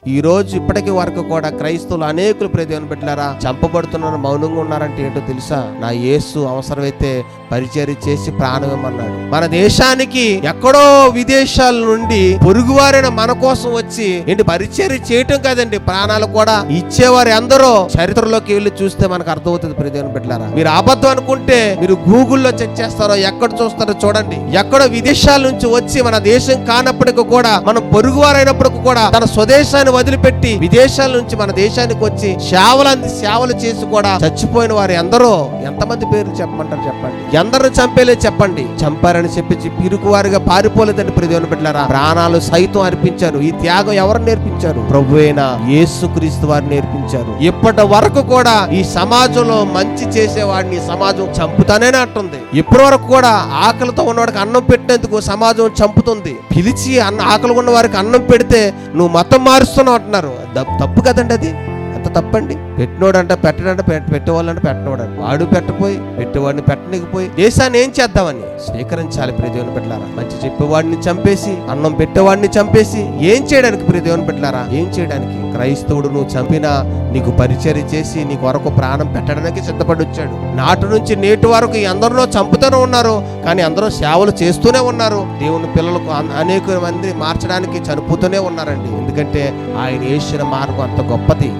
ఈ రోజు ఇప్పటికీ వరకు కూడా క్రైస్తవులు అనేకులు దేవుని బిడ్డలారా చంపబడుతున్నారు, మౌనంగా ఉన్నారంటే ఏంటో తెలుసా? నా యేసు అవసరమైతే పరిచర్య చేసి ప్రాణమన్నాడు. మన దేశానికి ఎక్కడో విదేశాల నుండి పొరుగువారైన మన కోసం వచ్చి ఏంటి పరిచర్య చేయటం కాదండి, ప్రాణాలు కూడా ఇచ్చేవారు ఎందరో చరిత్రలోకి వెళ్ళి చూస్తే మనకు అర్థమవుతుంది. దేవుని బిడ్డలారా, మీరు అబద్ధం అనుకుంటే మీరు గూగుల్లో చెక్ చేస్తారో ఎక్కడ చూస్తారో చూడండి. ఎక్కడో విదేశాల నుంచి వచ్చి మన దేశం కానప్పటికీ కూడా, మనం పొరుగువారైనప్పటికీ కూడా తన స్వదేశాన్ని వదిలిపెట్టి విదేశాల నుంచి మన దేశానికి వచ్చి సేవలు చేసి కూడా చచ్చిపోయిన వారు ఎందరో. ఎంతమంది పేర్లు చెప్పమంటారు చెప్పండి? ఎందరూ చంపేలే చెప్పండి. చంపారని చెప్పి పిరుకువారిగా పారిపోలేదండి దేవుని బిడ్డలారా, ప్రాణాలు సైతం అర్పించారు. ఈ త్యాగం ఎవరు నేర్పించారు? ప్రభువైన యేసుక్రీస్తు వారు నేర్పించారు. ఇప్పటి వరకు కూడా ఈ సమాజంలో మంచి చేసేవాడిని సమాజం చంపుతానే అంటుంది. ఇప్పటి వరకు కూడా ఆకలితో ఉన్నవాడికి అన్నం పెట్టినందుకు సమాజం చంపుతుంది. పిలిచి ఆకలి ఉన్న వారికి అన్నం పెడితే నువ్వు మతం మారుస్తున్నావు అంటున్నారు. తప్పు కదండి అది. ఎంత తప్పండి. పెట్టినోడంట పెట్టడంట, పెట్టేవాళ్ళంటే పెట్టినోడంట. వాడు పెట్టపోయి పెట్టేవాడిని పెట్టనికపోయి దేశాన్ని ఏం చేద్దామని స్వీకరించాలి. దేవుని బిడ్డలారా, మంచి చెప్పేవాడిని చంపేసి అన్నం పెట్టేవాడిని చంపేసి ఏం చేయడానికి దేవుని బిడ్డలారా? ఏం చేయడానికి? క్రైస్తవుడు నువ్వు చంపినా నీకు పరిచర్య చేసి నీకు వరకు ప్రాణం పెట్టడానికి సిద్ధపడి వచ్చాడు. నాటి నుంచి నేటి వరకు ఎందరినో చంపుతూనే ఉన్నారు, కానీ అందరూ సేవలు చేస్తూనే ఉన్నారు. దేవుని పిల్లలకు అనేక మంది మార్చడానికి చనిపోతూనే ఉన్నారండి. ఎందుకంటే ఆయన వేసిన మార్గం అంత గొప్పది.